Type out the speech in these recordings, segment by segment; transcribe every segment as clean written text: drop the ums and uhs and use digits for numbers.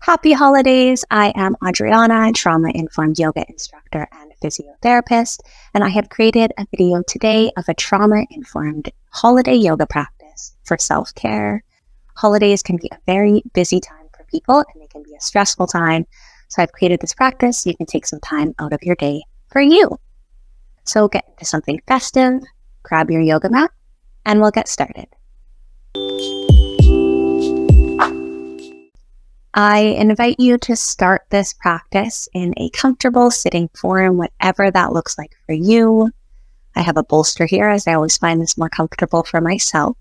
Happy holidays! I am Adriana, trauma-informed yoga instructor and physiotherapist, and I have created a video today of a trauma-informed holiday yoga practice for self-care. Holidays can be a very busy time for people, and they can be a stressful time. So I've created this practice so you can take some time out of your day for you. So get into something festive, grab your yoga mat, and we'll get started. I invite you to start this practice in a comfortable sitting form, whatever that looks like for you. I have a bolster here as I always find this more comfortable for myself.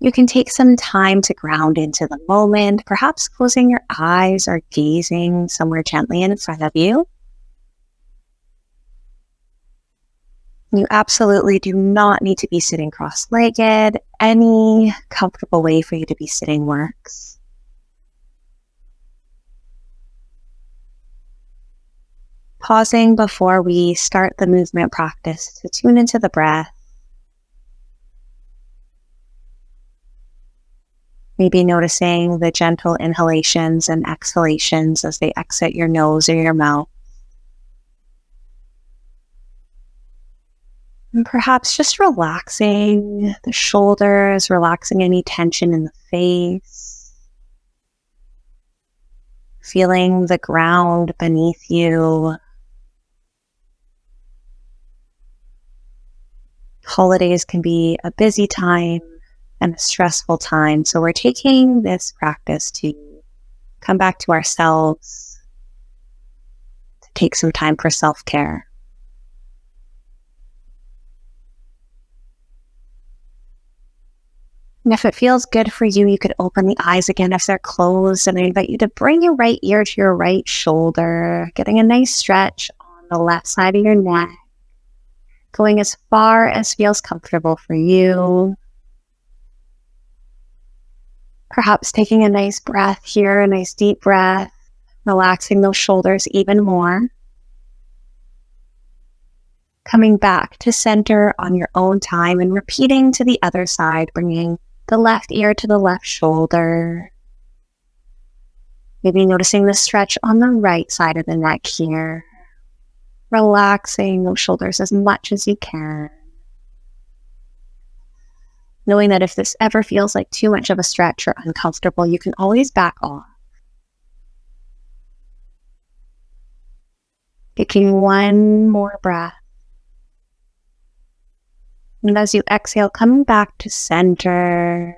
You can take some time to ground into the moment, perhaps closing your eyes or gazing somewhere gently in front of you. You absolutely do not need to be sitting cross-legged. Any comfortable way for you to be sitting works. Pausing before we start the movement practice to tune into the breath. Maybe noticing the gentle inhalations and exhalations as they exit your nose or your mouth. And perhaps just relaxing the shoulders, relaxing any tension in the face. Feeling the ground beneath you. Holidays can be a busy time and a stressful time, so we're taking this practice to come back to ourselves, to take some time for self-care. And if it feels good for you, you could open the eyes again if they're closed, and I invite you to bring your right ear to your right shoulder, getting a nice stretch on the left side of your neck, going as far as feels comfortable for you. Perhaps taking a nice breath here, a nice deep breath, relaxing those shoulders even more. Coming back to center on your own time and repeating to the other side, bringing the left ear to the left shoulder. Maybe noticing the stretch on the right side of the neck here. Relaxing those shoulders as much as you can. Knowing that if this ever feels like too much of a stretch or uncomfortable, you can always back off. Taking one more breath. And as you exhale, coming back to center,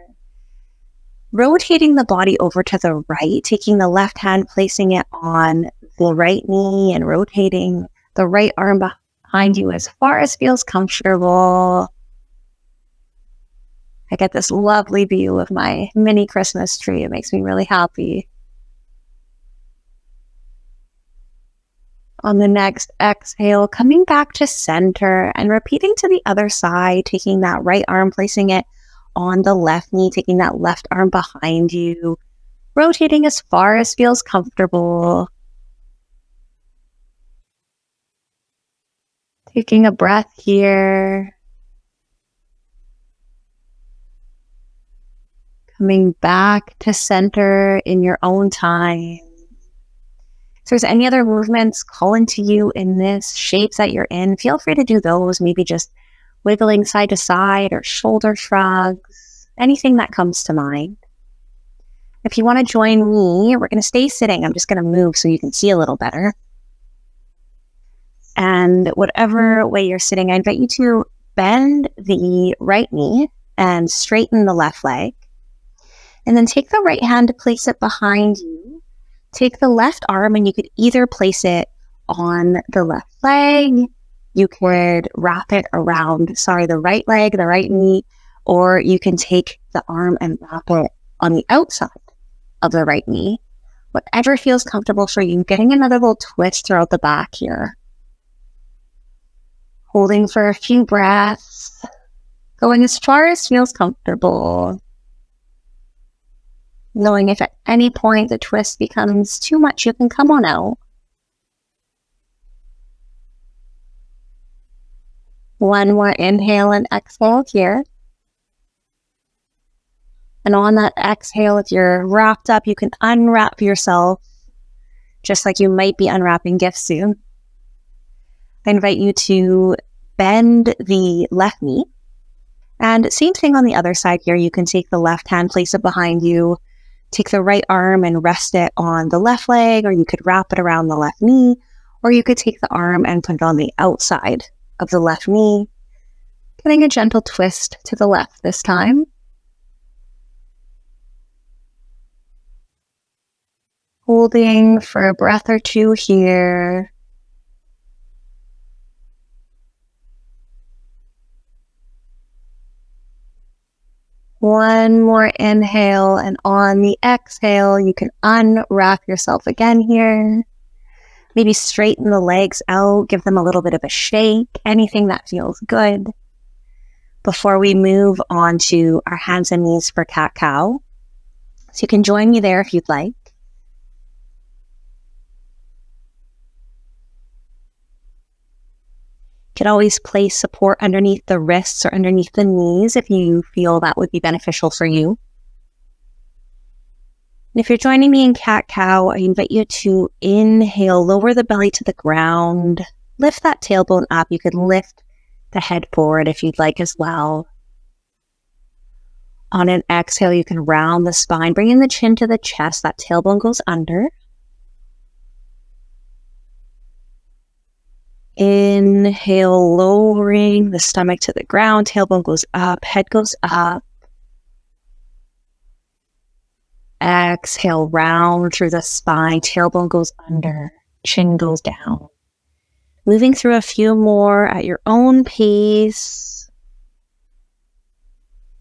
rotating the body over to the right, taking the left hand, placing it on the right knee and rotating the right arm behind you as far as feels comfortable. I get this lovely view of my mini Christmas tree. It makes me really happy. On the next exhale, coming back to center and repeating to the other side, taking that right arm, placing it on the left knee, taking that left arm behind you, rotating as far as feels comfortable. Taking a breath here. Coming back to center in your own time. If there's any other movements calling to you in this shapes that you're in, feel free to do those. Maybe just wiggling side to side or shoulder shrugs, anything that comes to mind. If you want to join me, we're going to stay sitting. I'm just going to move so you can see a little better. And whatever way you're sitting, I invite you to bend the right knee and straighten the left leg. And then take the right hand to place it behind you. Take the left arm and you could either place it on the left leg, you could wrap it around, the right leg, the right knee, or you can take the arm and wrap it on the outside of the right knee. Whatever feels comfortable for you. Getting another little twist throughout the back here. Holding for a few breaths. Going as far as feels comfortable. Knowing if at any point the twist becomes too much, you can come on out. One more inhale and exhale here. And on that exhale, if you're wrapped up, you can unwrap yourself, just like you might be unwrapping gifts soon. I invite you to bend the left knee. And same thing on the other side here. You can take the left hand, place it behind you, take the right arm and rest it on the left leg, or you could wrap it around the left knee, or you could take the arm and put it on the outside of the left knee, getting a gentle twist to the left this time. Holding for a breath or two here. One more inhale, and on the exhale, you can unwrap yourself again here. Maybe straighten the legs out, give them a little bit of a shake, anything that feels good. Before we move on to our hands and knees for cat-cow. So you can join me there if you'd like. You can always place support underneath the wrists or underneath the knees if you feel that would be beneficial for you. And if you're joining me in cat-cow, I invite you to inhale, lower the belly to the ground, lift that tailbone up. You could lift the head forward if you'd like as well. On an exhale, you can round the spine, bringing the chin to the chest. That tailbone goes under. Inhale, lowering the stomach to the ground. Tailbone goes up, head goes up. Exhale, round through the spine. Tailbone goes under, chin goes down. Moving through a few more at your own pace.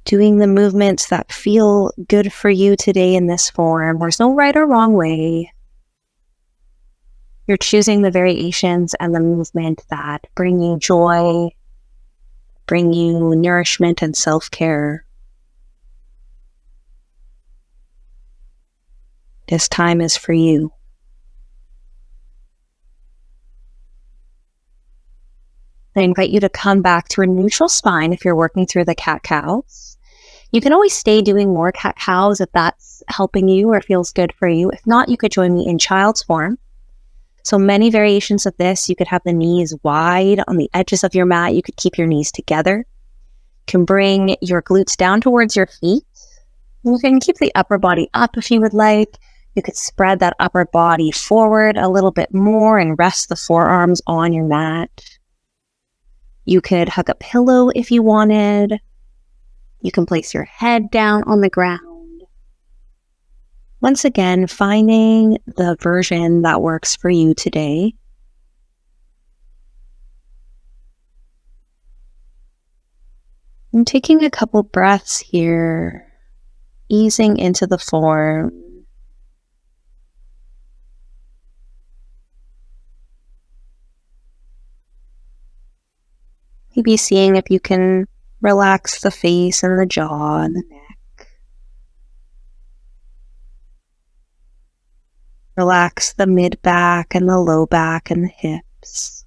Doing the movements that feel good for you today in this form. There's no right or wrong way. You're choosing the variations and the movement that bring you joy, bring you nourishment and self-care. This time is for you. I invite you to come back to a neutral spine if you're working through the cat-cows. You can always stay doing more cat-cows if that's helping you or feels good for you. If not, you could join me in child's form. So many variations of this. You could have the knees wide on the edges of your mat. You could keep your knees together. You can bring your glutes down towards your feet. You can keep the upper body up if you would like. You could spread that upper body forward a little bit more and rest the forearms on your mat. You could hug a pillow if you wanted. You can place your head down on the ground. Once again, finding the version that works for you today. And taking a couple breaths here, easing into the form. Maybe seeing if you can relax the face and the jaw and the neck. Relax the mid-back and the low back and the hips.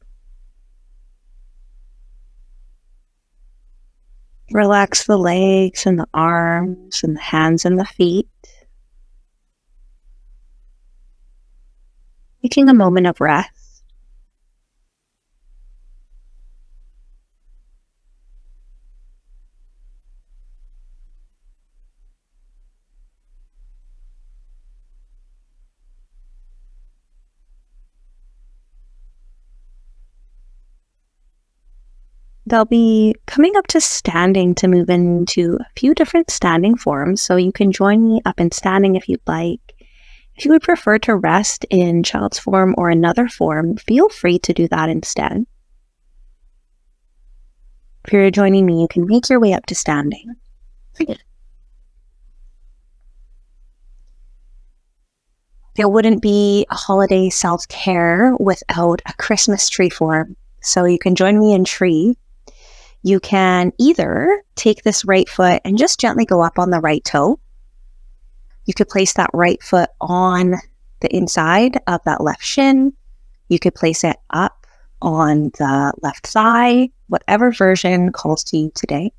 Relax the legs and the arms and the hands and the feet. Taking a moment of rest. They'll be coming up to standing to move into a few different standing forms, so you can join me up in standing if you'd like. If you would prefer to rest in child's form or another form, feel free to do that instead. If you're joining me, you can make your way up to standing. There wouldn't be a holiday self-care without a Christmas tree form, so you can join me in tree. You can either take this right foot and just gently go up on the right toe. You could place that right foot on the inside of that left shin. You could place it up on the left thigh, whatever version calls to you today.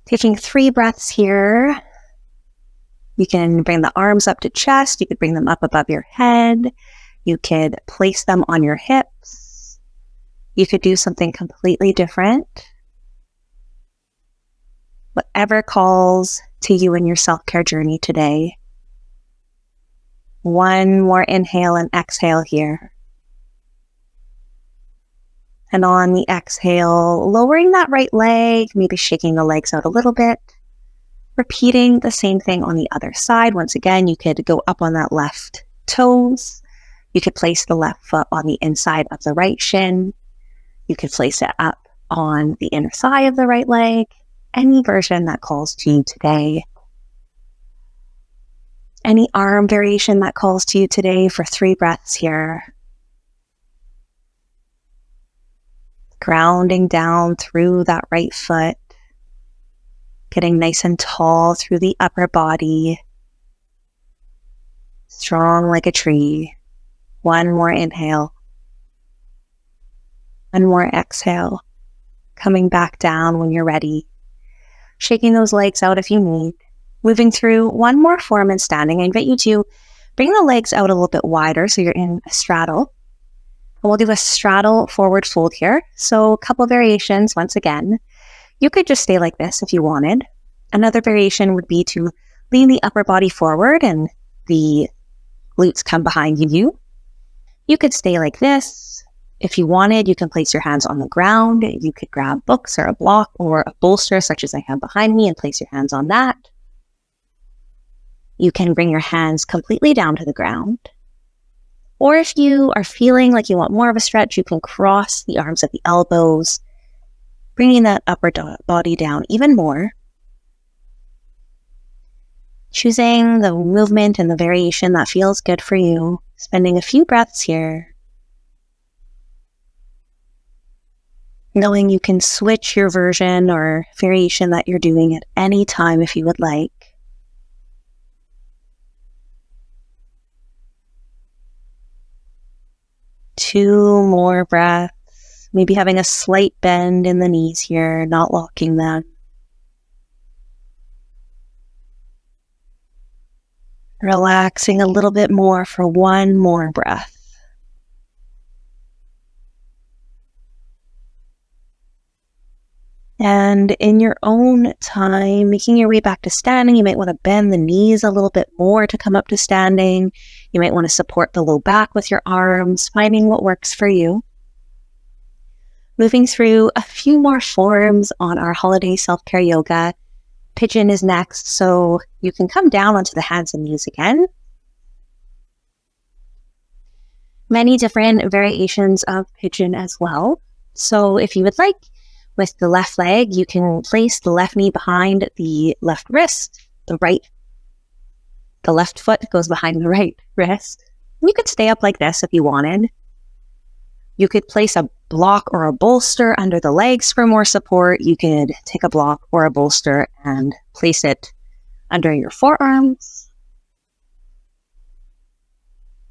Taking 3 breaths here. You can bring the arms up to chest. You could bring them up above your head. You could place them on your hips. You could do something completely different. Whatever calls to you in your self-care journey today. One more inhale and exhale here. And on the exhale, lowering that right leg, maybe shaking the legs out a little bit. Repeating the same thing on the other side. Once again, you could go up on that left toes. You could place the left foot on the inside of the right shin. You could place it up on the inner thigh of the right leg. Any version that calls to you today. Any arm variation that calls to you today for 3 breaths here. Grounding down through that right foot. Getting nice and tall through the upper body. Strong like a tree. One more inhale. One more exhale. Coming back down when you're ready. Shaking those legs out if you need. Moving through one more form in standing. I invite you to bring the legs out a little bit wider so you're in a straddle. And we'll do a straddle forward fold here. So a couple variations once again. You could just stay like this if you wanted. Another variation would be to lean the upper body forward and the glutes come behind you. You could stay like this. If you wanted, you can place your hands on the ground. You could grab books or a block or a bolster such as I have behind me and place your hands on that. You can bring your hands completely down to the ground. Or if you are feeling like you want more of a stretch, you can cross the arms at the elbows, bringing that upper body down even more. Choosing the movement and the variation that feels good for you. Spending a few breaths here. Knowing you can switch your version or variation that you're doing at any time if you would like. Two more breaths. Maybe having a slight bend in the knees here, not locking them. Relaxing a little bit more for one more breath. And in your own time, making your way back to standing, you might want to bend the knees a little bit more to come up to standing. You might want to support the low back with your arms, finding what works for you. Moving through a few more forms on our holiday self-care yoga. Pigeon is next, so you can come down onto the hands and knees again. Many different variations of pigeon as well. So if you would like, with the left leg, you can place the left knee behind the left wrist. The left foot goes behind the right wrist. You could stay up like this if you wanted. You could place a block or a bolster under the legs for more support. You could take a block or a bolster and place it under your forearms.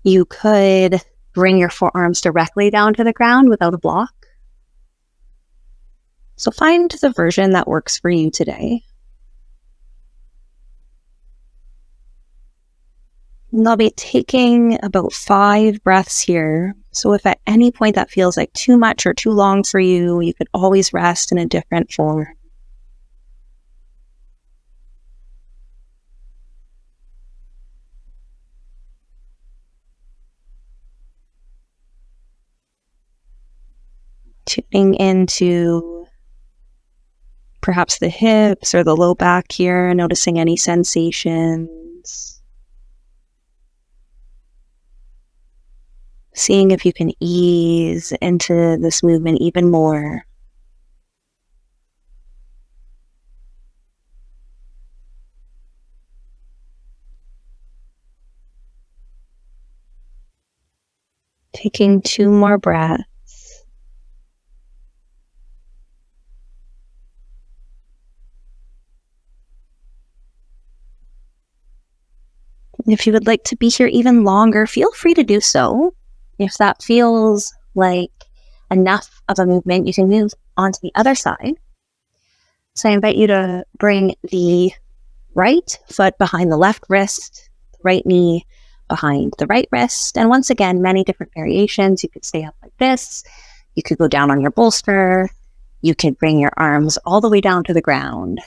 You could bring your forearms directly down to the ground without a block. So find the version that works for you today. And I'll be taking about 5 breaths here. So if at any point that feels like too much or too long for you, you could always rest in a different form. Tuning into perhaps the hips or the low back here, noticing any sensations. Seeing if you can ease into this movement even more. Taking 2 more breaths. If you would like to be here even longer, feel free to do so. If that feels like enough of a movement, you can move on to the other side. So I invite you to bring the right foot behind the left wrist, the right knee behind the right wrist. And once again, many different variations. You could stay up like this. You could go down on your bolster. You could bring your arms all the way down to the ground.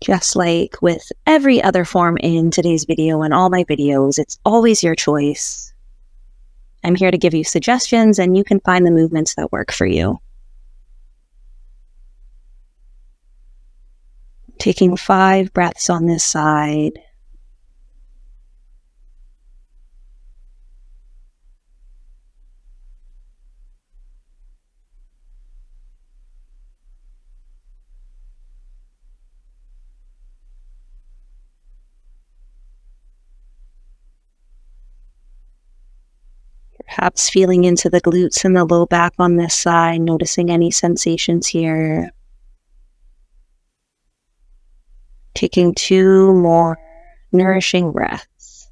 Just like with every other form in today's video and all my videos, it's always your choice. I'm here to give you suggestions, and you can find the movements that work for you. Taking 5 breaths on this side. Perhaps feeling into the glutes and the low back on this side, noticing any sensations here. Taking 2 more nourishing breaths.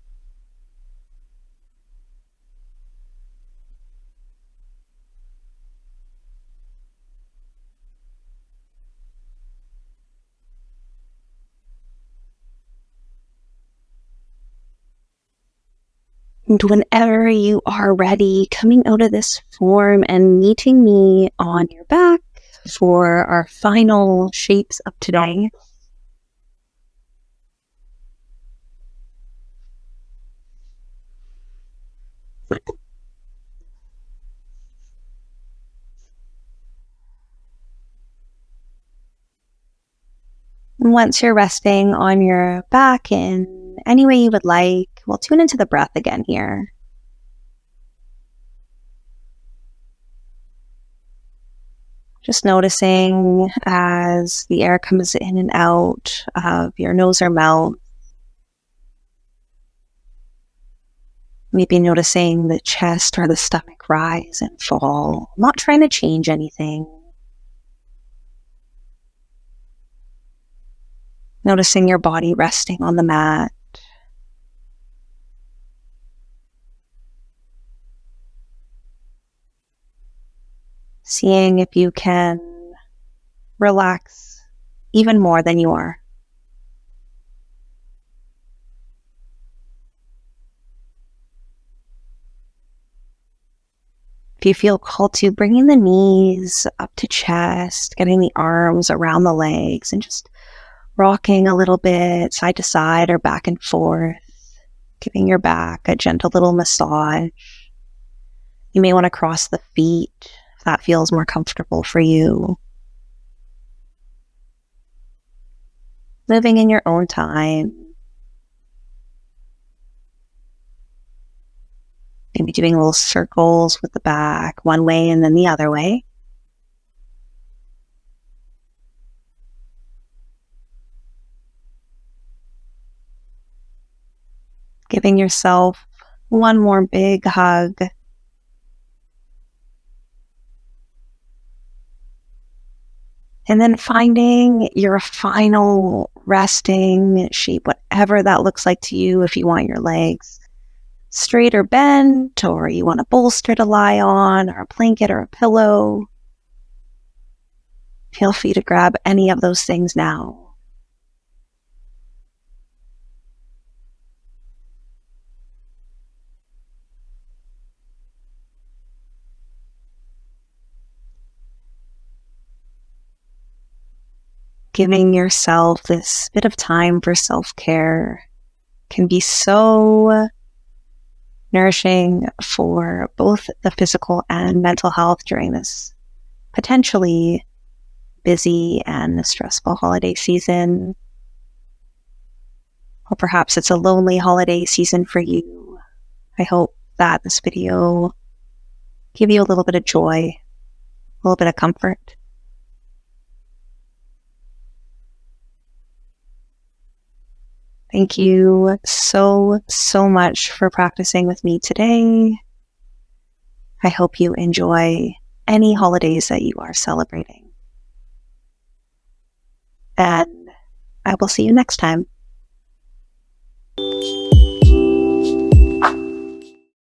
And whenever you are ready, coming out of this form and meeting me on your back for our final shapes of today. And once you're resting on your back in any way you would like, we'll tune into the breath again here. Just noticing as the air comes in and out of your nose or mouth. Maybe noticing the chest or the stomach rise and fall. Not trying to change anything. Noticing your body resting on the mat. Seeing if you can relax even more than you are. If you feel called to, bringing the knees up to chest, getting the arms around the legs, and just rocking a little bit side to side or back and forth, giving your back a gentle little massage. You may want to cross the feet if that feels more comfortable for you. Moving in your own time. Maybe doing little circles with the back, one way and then the other way. Giving yourself one more big hug. And then finding your final resting shape, whatever that looks like to you. If you want your legs straight or bent, or you want a bolster to lie on, or a blanket or a pillow, feel free to grab any of those things now. Giving yourself this bit of time for self-care can be so nourishing for both the physical and mental health during this potentially busy and stressful holiday season. Or perhaps it's a lonely holiday season for you. I hope that this video give you a little bit of joy, a little bit of comfort. Thank you so much for practicing with me today. I hope you enjoy any holidays that you are celebrating. And I will see you next time.